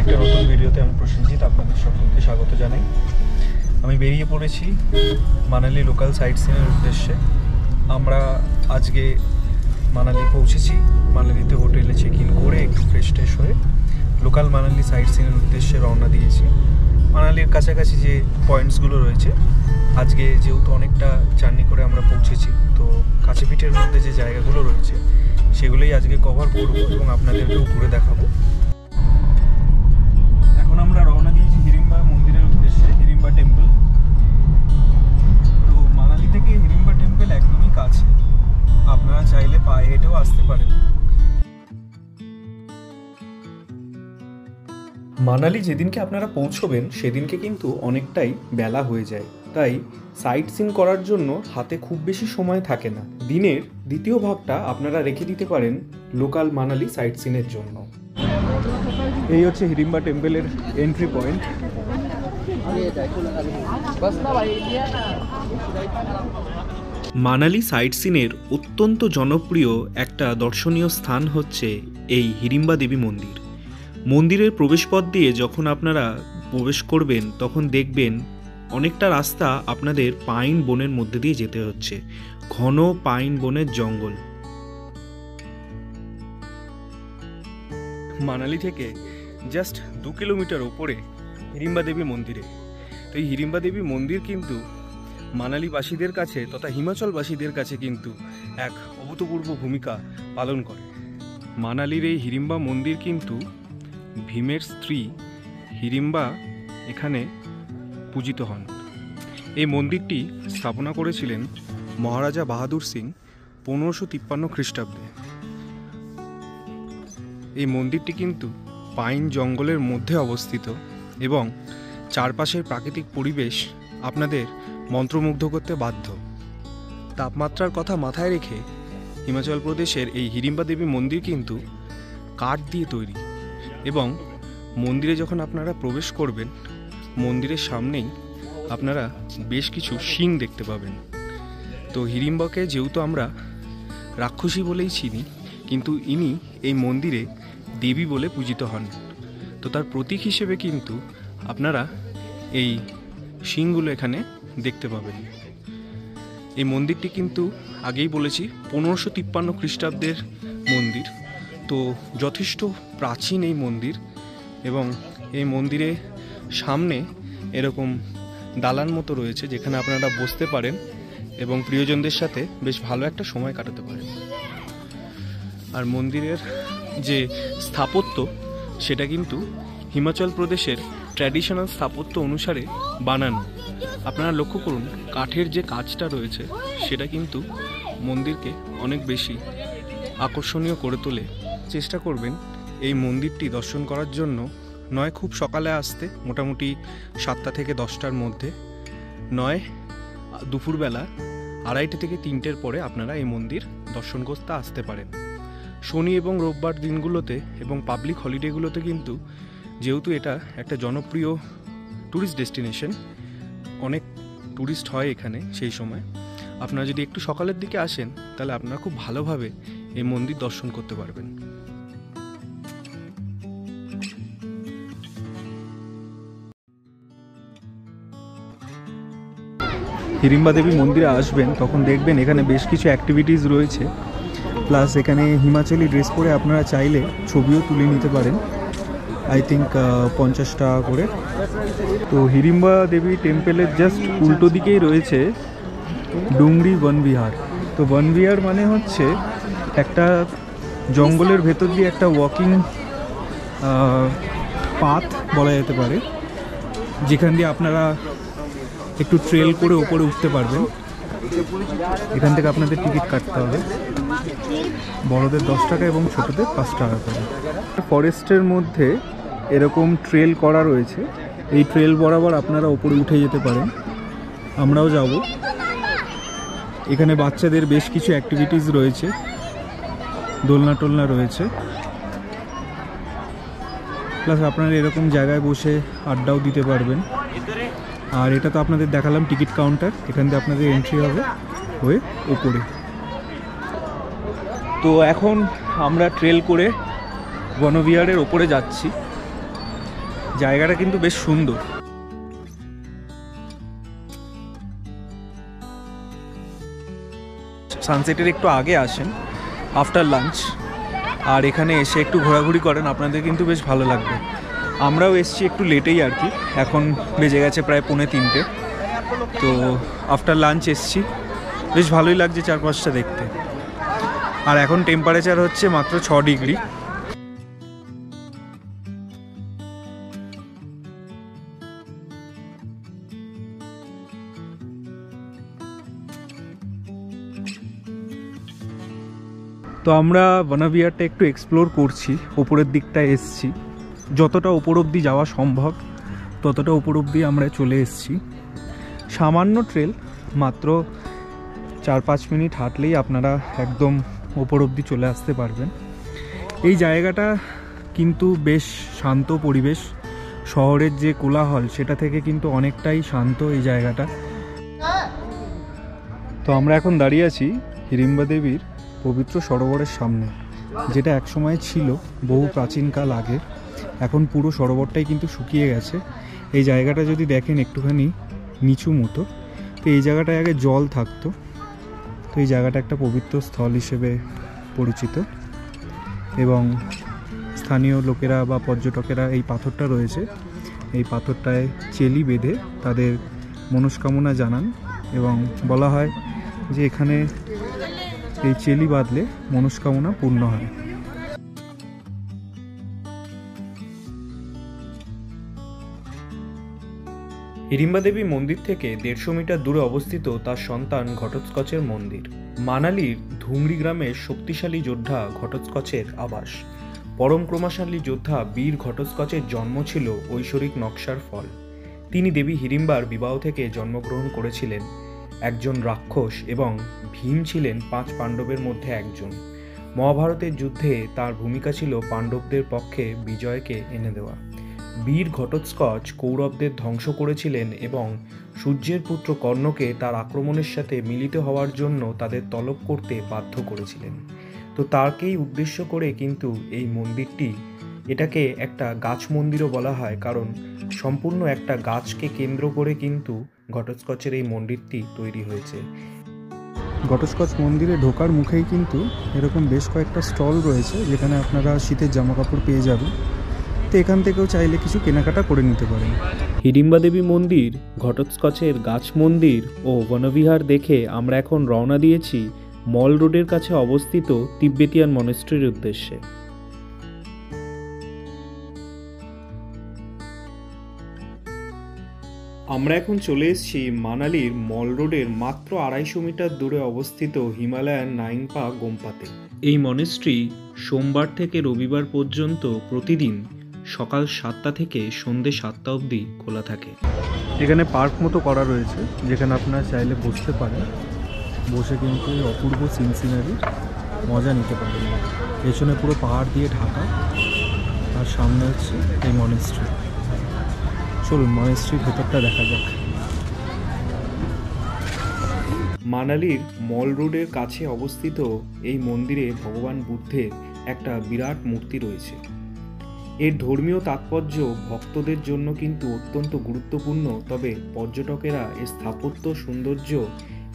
একটা নতুন ভিডিওতে আমি প্রসেনজিৎ আপনাদের সকলকে স্বাগত জানাই। আমি বেরিয়ে পড়েছি মানালি লোকাল সাইট সিনের উদ্দেশ্যে। আমরা আজকে মানালি পৌঁছেছি। মানালিতে হোটেলে চেক ইন করে একটু ফ্রেশ হয়ে লোকাল মানালি সাইট সিনের উদ্দেশ্যে রওনা দিয়েছি। মানালির কাছাকাছি যে পয়েন্টসগুলো রয়েছে, আজকে যেহেতু অনেকটা জার্নি করে আমরা পৌঁছেছি, তো কাছে পিঠের মধ্যে যে জায়গাগুলো রয়েছে সেগুলোই আজকে কভার করব এবং আপনাদেরকেও ঘুরে দেখাবো। এখন আমরা রওনা দিয়েছি হিড়িম্বা মন্দিরের উদ্দেশ্যে, হিড়িম্বা টেম্পল। তো মানালি থেকে হিড়িম্বা টেম্পল একদমই কাছে, আপনারা চাইলে পায়ে হেঁটেও আসতে পারেন। মানালি যেদিনকে আপনারা পৌঁছবেন সেদিনকে কিন্তু অনেকটাই বেলা হয়ে যায়, তাই সাইট সিন করার জন্য হাতে খুব বেশি সময় থাকে না। দিনের দ্বিতীয় ভাগটা আপনারা রেখে দিতে পারেন লোকাল মানালি সাইট সিনের জন্য। এই হচ্ছে হিড়িম্বা টেম্পলের এন্ট্রি পয়েন্ট। মানালি সাইট সিনের অত্যন্ত জনপ্রিয় একটা দর্শনীয় স্থান হচ্ছে এই হিড়িম্বা দেবী মন্দির। মন্দিরের প্রবেশপথ দিয়ে যখন আপনারা প্রবেশ করবেন তখন দেখবেন অনেকটা রাস্তা আপনাদের পাইন বনের মধ্যে দিয়ে যেতে হচ্ছে, ঘন পাইন বনের জঙ্গল। মানালি থেকে জাস্ট 2 কিলোমিটার ওপরে হিড়িম্বা দেবী মন্দিরে। তো এই হিড়িম্বা দেবী মন্দির কিন্তু মানালিবাসীদের কাছে তথা হিমাচলবাসীদের কাছে কিন্তু এক অভূতপূর্ব ভূমিকা পালন করে। মানালির এই হিড়িম্বা মন্দির কিন্তু ভীমের স্ত্রী হিড়িম্বা এখানে পূজিত হন। এই মন্দিরটি স্থাপনা করেছিলেন মহারাজা বাহাদুর সিং 1553 খ্রিস্টাব্দে। এই মন্দিরটি কিন্তু পাইন জঙ্গলের মধ্যে অবস্থিত এবং চারপাশের প্রাকৃতিক পরিবেশ আপনাদের মন্ত্রমুগ্ধ করতে বাধ্য। তাপমাত্রার কথা মাথায় রেখে হিমাচল প্রদেশের এই হিড়িম্বা দেবী মন্দির কিন্তু কাঠ দিয়ে তৈরি এবং মন্দিরে যখন আপনারা প্রবেশ করবেন মন্দিরের সামনেই আপনারা বেশ কিছু শিং দেখতে পাবেন। তো হিড়িম্বাকে যেহেতু আমরা রাক্ষসী বলেই চিনি, কিন্তু ইনি এই মন্দিরে দেবী বলে পূজিত হন। তো তার প্রতীক হিসেবে কিন্তু আপনারা এই শিংগুলো এখানে দেখতে পাবেন। এই মন্দিরটি কিন্তু আগেই বলেছি 1553 খ্রিস্টাব্দের মন্দির। তো যথেষ্ট প্রাচীন এই মন্দির এবং এই মন্দিরে সামনে এরকম দালান মতো রয়েছে যেখানে আপনারা বসতে পারেন এবং প্রিয়জনদের সাথে বেশ ভালো একটা সময় কাটাতে পারেন। আর মন্দিরের যে স্থাপত্য সেটা কিন্তু হিমাচল প্রদেশের ট্র্যাডিশনাল স্থাপত্য অনুসারে বানানো। আপনারা লক্ষ্য করুন কাঠের যে কাজটা রয়েছে সেটা কিন্তু মন্দিরকে অনেক বেশি আকর্ষণীয় করে তোলে। চেষ্টা করবেন এই মন্দিরটি দর্শন করার জন্য নয় খুব সকালে আসতে, মোটামুটি 7টা থেকে 10টার মধ্যে, নয় দুপুরবেলা 2:30 থেকে 3টের পরে আপনারা এই মন্দির দর্শন করতে আসতে পারেন। শনি এবং রোববার দিনগুলোতে এবং পাবলিক হলিডেগুলোতে কিন্তু যেহেতু এটা একটা জনপ্রিয় ট্যুরিস্ট ডেস্টিনেশন, অনেক ট্যুরিস্ট হয় এখানে, সেই সময় আপনারা যদি একটু সকালের দিকে আসেন তাহলে আপনারা খুব ভালোভাবে এই মন্দির দর্শন করতে পারবেন। হিড়িম্বা দেবী মন্দিরে আসবেন তখন দেখবেন এখানে বেশ কিছু অ্যাক্টিভিটিস রয়েছে, প্লাস এখানে হিমাচলি ড্রেস পরে আপনারা চাইলে ছবিও তুলে নিতে পারেন। আই থিঙ্ক 50 টাকা করে। তো হিড়িম্বা দেবী টেম্পলের জাস্ট উল্টো দিকেই রয়েছে ডুংরি বনবিহার। তো বনবিহার মানে হচ্ছে একটা জঙ্গলের ভেতর দিয়ে একটা ওয়াকিং পাথ বলা যেতে পারে, যেখান দিয়ে আপনারা একটু ট্রেল করে ওপরে উঠতে পারবেন। এখান থেকে আপনাদের টিকিট কাটতে হবে, বড়দের 10 টাকা এবং ছোটদের 5 টাকা করে। ফরেস্টের মধ্যে এরকম ট্রেল করা রয়েছে, এই ট্রেল বরাবর আপনারা ওপরে উঠে যেতে পারেন, আমরাও যাব। এখানে বাচ্চাদের বেশ কিছু অ্যাক্টিভিটিস রয়েছে, দোলনা টোলনা রয়েছে, প্লাস আপনারা এরকম জায়গায় বসে আড্ডাও দিতে পারবেন। আর এটা তো আপনাদের দেখালাম টিকিট কাউন্টার, এখান থেকে আপনাদের এন্ট্রি হবে হয়ে ওপরে। তো এখন আমরা ট্রেল করে বনবিহারের ওপরে যাচ্ছি। জায়গাটা কিন্তু বেশ সুন্দর। সানসেটের একটু আগে আসেন আফটার লাঞ্চ, আর এখানে এসে একটু ঘোরাঘুরি করেন, আপনাদের কিন্তু বেশ ভালো লাগবে। আমরাও এসছি একটু লেটেই আর কি, এখন বেজে গেছে প্রায় 2:45। তো আফটার লাঞ্চ এসছি, বেশ ভালোই লাগছে চারপাশটা দেখতে। আর এখন টেম্পারেচার হচ্ছে মাত্র 6 ডিগ্রি। তো আমরা বনবিহারটা একটু এক্সপ্লোর করছি, ওপরের দিকটায় এসছি, যতটা ওপর অবধি যাওয়া সম্ভব ততটা ওপর অবধি আমরা চলে এসছি। সামান্য ট্রেল, মাত্র 4-5 মিনিট হাঁটলেই আপনারা একদম ওপর অবধি চলে আসতে পারবেন। এই জায়গাটা কিন্তু বেশ শান্ত পরিবেশ, শহরের যে কোলাহল সেটা থেকে কিন্তু অনেকটাই শান্ত এই জায়গাটা। তো আমরা এখন দাঁড়িয়ে আছি হিড়িম্বা দেবীর পবিত্র সরোবরের সামনে, যেটা একসময় ছিল বহু প্রাচীনকাল আগে। এখন পুরো সরোবরটাই কিন্তু শুকিয়ে গেছে। এই জায়গাটা যদি দেখেন একটুখানি নিচু মতো, তো এই জায়গাটায় আগে জল থাকতো। তো এই জায়গাটা একটা পবিত্র স্থল হিসেবে পরিচিত, এবং স্থানীয় লোকেরা বা পর্যটকেরা এই পাথরটা রয়েছে, এই পাথরটায় চেলি বেঁধে তাদের মনস্কামনা জানান, এবং বলা হয় যে এখানে এই চেলি বাঁধলে মনস্কামনা পূর্ণ হয়। হিড়িম্বা দেবী মন্দির থেকে 150 মিটার দূরে অবস্থিত তার সন্তান ঘটোৎকচের মন্দির। মানালির ধুমরি গ্রামের শক্তিশালী যোদ্ধা ঘটোৎকচের আবাস। পরম ক্রমশালী যোদ্ধা বীর ঘটোৎকচের জন্ম ছিল ঐশ্বরিক নকশার ফল। তিনি দেবী হিড়িম্বার বিবাহ থেকে জন্মগ্রহণ করেছিলেন। একজন রাক্ষস এবং ভীম ছিলেন 5 পাণ্ডবের মধ্যে একজন। মহাভারতের যুদ্ধে তার ভূমিকা ছিল পাণ্ডবদের পক্ষে বিজয়কে এনে দেওয়া। বীর ঘটোৎকচ কৌরবদের ধ্বংস করেছিলেন এবং সূর্যের পুত্র কর্ণকে তার আক্রমণের সাথে মিলিত হওয়ার জন্য তাদের তলব করতে বাধ্য করেছিলেন। তো তাকেই উদ্দেশ্য করে কিন্তু এই মন্দিরটি, এটাকে একটা গাছ মন্দিরও বলা হয়, কারণ সম্পূর্ণ একটা গাছকে কেন্দ্র করে কিন্তু ঘটোৎকচের এই মন্দিরটি তৈরি হয়েছে। ঘটোৎকচ মন্দিরে ঢোকার মুখেই কিন্তু এরকম বেশ কয়েকটা স্টল রয়েছে, যেখানে আপনারা শীতের জামাকাপড় পেয়ে যাবেন। তো এখান থেকেও চাইলে কিছু কেনাকাটা করে নিতে পারেন। হিড়িম্বা দেবী মন্দির, ঘটোৎকচের গাছ মন্দির ও বনবিহার দেখে আমরা এখন রওনা দিয়েছি মল রোডের কাছে অবস্থিত তিব্বেতিয়ান মনেস্ট্রির উদ্দেশ্যে। আমরা এখন চলে এসেছি মানালির মল রোডের মাত্র 250 মিটার দূরে অবস্থিত হিমালয়ান নাইংপা গোম্পাতে। এই মনেস্ট্রি সোমবার থেকে রবিবার পর্যন্ত প্রতিদিন সকাল 7টা থেকে সন্ধ্যে 7টা অবধি খোলা থাকে। এখানে পার্ক মতো করা রয়েছে, যেখানে আপনারা চাইলে বসতে পারেন, বসে কিন্তু অপূর্ব সিনারির মজা নিতে পারেন। পেছনে পুরো পাহাড় দিয়ে ঢাকা, আর সামনে হচ্ছে এই মনেস্ট্রি। চলুন মনেস্ট্রির ভেতরটা দেখা যাক। মানালির মল রোডের কাছে অবস্থিত এই মন্দিরে ভগবান বুদ্ধের একটা বিরাট মূর্তি রয়েছে। এর ধর্মীয় তাৎপর্য ভক্তদের জন্য কিন্তু অত্যন্ত গুরুত্বপূর্ণ, তবে পর্যটকেরা এর স্থাপত্য সৌন্দর্য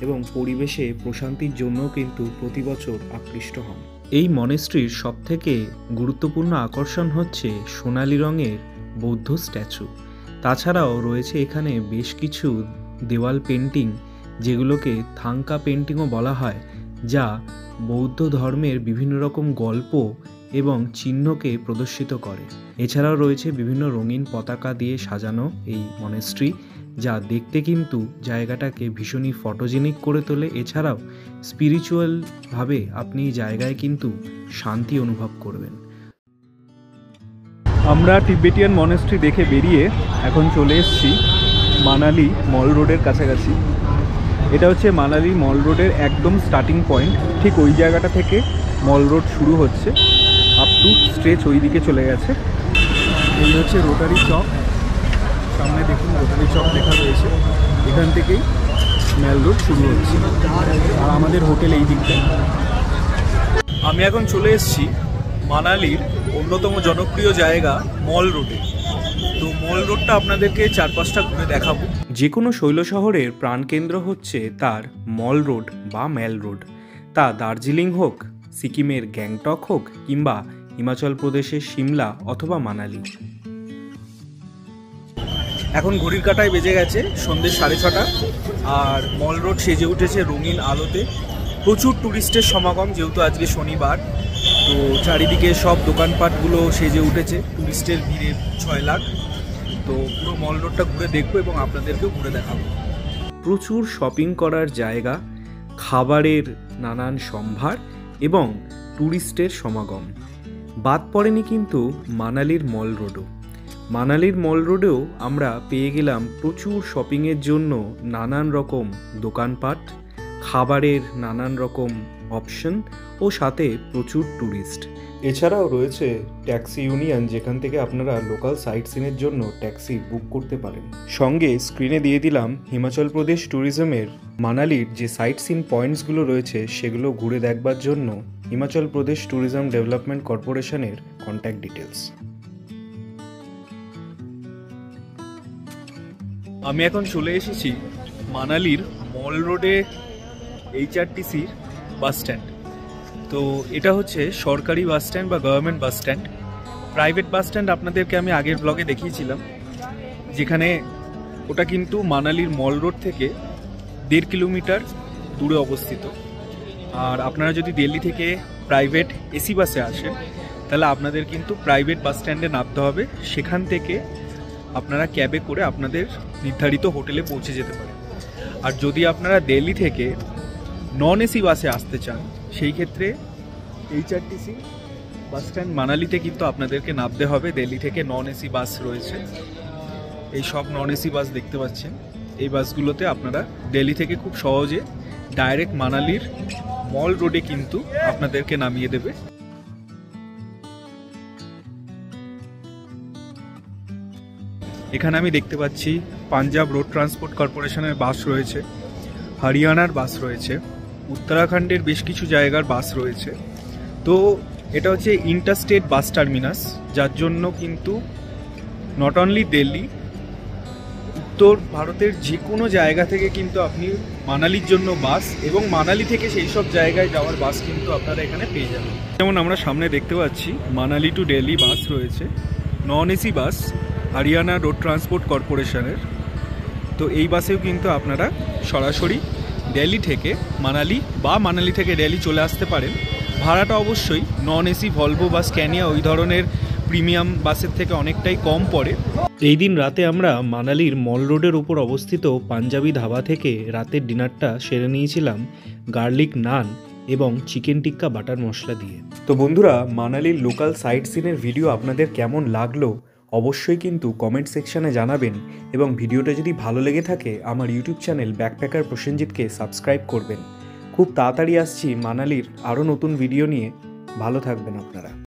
এবং পরিবেশে প্রশান্তির জন্য কিন্তু প্রতি বছর আকৃষ্ট হন। এই মনেস্ট্রির সবথেকে গুরুত্বপূর্ণ আকর্ষণ হচ্ছে সোনালী রঙের বৌদ্ধ স্ট্যাচু। তাছাড়াও রয়েছে এখানে বেশ কিছু দেওয়াল পেন্টিং, যেগুলোকে থাঙ্কা পেন্টিংও বলা হয়, যা বৌদ্ধ ধর্মের বিভিন্ন রকম গল্প এবং চিহ্নকে প্রদর্শিত করে। এছাড়াও রয়েছে বিভিন্ন রঙিন পতাকা দিয়ে সাজানো এই মনেস্ট্রি, যা দেখতে কিন্তু জায়গাটাকে ভীষণই ফটোজেনিক করে তোলে। এছাড়াও স্পিরিচুয়ালভাবে আপনি এই জায়গায় কিন্তু শান্তি অনুভব করবেন। আমরা তিব্বেতিয়ান মনেস্ট্রি দেখে বেরিয়ে এখন চলে এসেছি মানালি মল রোডের কাছাকাছি। এটা হচ্ছে মানালি মল রোডের একদম স্টার্টিং পয়েন্ট। ঠিক ওই জায়গাটা থেকে মল রোড শুরু হচ্ছে, আপ টু স্ট্রেচ ওই দিকে চলে গেছে। এই হচ্ছে রোটারি চক, সামনে দেখুন রোটারি চক লেখা রয়েছে। এখান থেকেই মল রোড শুরু হচ্ছে, আর আমাদের হোটেল এই দিকটায়। আমি এখন চলে এসেছি মানালির অন্যতম জনপ্রিয় জায়গা মল রোডে। তো মল রোডটা আপনাদেরকে 4-5টা ঘুরে দেখাবো। যে কোনো শৈল শহরের প্রাণকেন্দ্র হচ্ছে তার মল রোড বা ম্যাল রোড। তা দার্জিলিং হোক, সিকিমের গ্যাংটক হোক, কিংবা হিমাচল প্রদেশের সিমলা অথবা মানালি। এখন ঘড়ির কাঁটায় বেজে গেছে সন্ধ্যে 6:30, আর মল রোড সেজে উঠেছে রঙিন আলোতে। প্রচুর ট্যুরিস্টের সমাগম, যেহেতু আজকে শনিবার, তো চারিদিকে সব দোকানপাটগুলো সেজে উঠেছে ট্যুরিস্টের ভিড়ে 6 লাখ। তো পুরো মল রোডটা ঘুরে দেখবো এবং আপনাদেরকেও ঘুরে দেখাবো। প্রচুর শপিং করার জায়গা, খাবারের নানান সম্ভার এবং ট্যুরিস্টের সমাগম। বাদ পড়েনি কিন্তু মানালির মল রোডও। মানালির মল রোডেও আমরা পেয়ে গেলাম প্রচুর শপিংয়ের জন্য নানান রকম দোকানপাট, খাবারের নানান রকম অপশন ও সাথে প্রচুর ট্যুরিস্ট। এছাড়াও রয়েছে ট্যাক্সি ইউনিয়ন, যেখান থেকে আপনারা লোকাল সাইট সিনের জন্য ট্যাক্সি বুক করতে পারেন। সঙ্গে স্ক্রিনে দিয়ে দিলাম হিমাচল প্রদেশ ট্যুরিজমের মানালির যে সাইট সিন পয়েন্টসগুলো রয়েছে সেগুলো ঘুরে দেখবার জন্য হিমাচল প্রদেশ ট্যুরিজম ডেভেলপমেন্ট কর্পোরেশনের কন্ট্যাক্ট ডিটেলস। আমি এখন চলে এসেছি মানালির মল রোডে HRTCর বাস স্ট্যান্ড। তো এটা হচ্ছে সরকারি বাস স্ট্যান্ড বা government bus stand. Private bus stand আপনাদেরকে আমি আগের ব্লগে দেখিয়েছিলাম, যেখানে ওটা কিন্তু মানালির মল রোড থেকে 1.5 কিলোমিটার দূরে অবস্থিত। আর আপনারা যদি দিল্লি থেকে প্রাইভেট এসি বাসে আসেন, তাহলে আপনাদের কিন্তু প্রাইভেট বাস স্ট্যান্ডে নামতে হবে। সেখান থেকে আপনারা ক্যাবে করে আপনাদের নির্ধারিত হোটেলে পৌঁছে যেতে পারেন। আর যদি আপনারা দিল্লি থেকে নন এসি বাসে আসতে চান, সেই ক্ষেত্রে HRTC বাস স্ট্যান্ড মানালিতে কিন্তু আপনাদেরকে নামতে হবে। দিল্লি থেকে নন এসি বাস রয়েছে, এই সব নন এসি বাস দেখতে পাচ্ছেন। এই বাসগুলোতে আপনারা দিল্লি থেকে খুব সহজে ডাইরেক্ট মানালির মল রোডে কিন্তু আপনাদেরকে নামিয়ে দেবে। এখানে আমি দেখতে পাচ্ছি পাঞ্জাব রোড ট্রান্সপোর্ট কর্পোরেশনের বাস রয়েছে, হরিয়ানার বাস রয়েছে, উত্তরাখণ্ডের বেশ কিছু জায়গার বাস রয়েছে। তো এটা হচ্ছে ইন্টারস্টেট বাস টার্মিনাস, যার জন্য কিন্তু নট অনলি দিল্লি, উত্তর ভারতের যে কোনো জায়গা থেকে কিন্তু আপনি মানালির জন্য বাস এবং মানালি থেকে সেই সব জায়গায় যাওয়ার বাস কিন্তু আপনারা এখানে পেয়ে যাবেন। যেমন আমরা সামনে দেখতে পাচ্ছি মানালি টু দিল্লি বাস রয়েছে, non AC bus, Haryana road transport কর্পোরেশনের। তো এই বাসেও কিন্তু আপনারা সরাসরি দিল্লি থেকে মানালি বা মানালি থেকে দিল্লি চলে আসতে পারেন। ভাড়াটা অবশ্যই নন এসি ভলভো বা স্ক্যানিয়া ওই ধরনের প্রিমিয়াম বাসের থেকে অনেকটাই কম পড়ে। এই দিন রাতে আমরা মানালির মল রোডের উপর অবস্থিত পাঞ্জাবি ধাবা থেকে রাতের ডিনারটা সেরে নিয়েছিলাম গার্লিক নান এবং চিকেন টিক্কা বাটার মশলা দিয়ে। তো বন্ধুরা, মানালির লোকাল সাইট সিনের ভিডিও আপনাদের কেমন লাগলো অবশ্যই কিন্তু কমেন্ট সেকশানে জানাবেন, এবং ভিডিওটা যদি ভালো লেগে থাকে আমার ইউটিউব চ্যানেল ব্যাকপ্যাকার প্রসেনজিৎকে সাবস্ক্রাইব করবেন। খুব তাড়াতাড়ি আসছি মানালির আরও নতুন ভিডিও নিয়ে। ভালো থাকবেন আপনারা।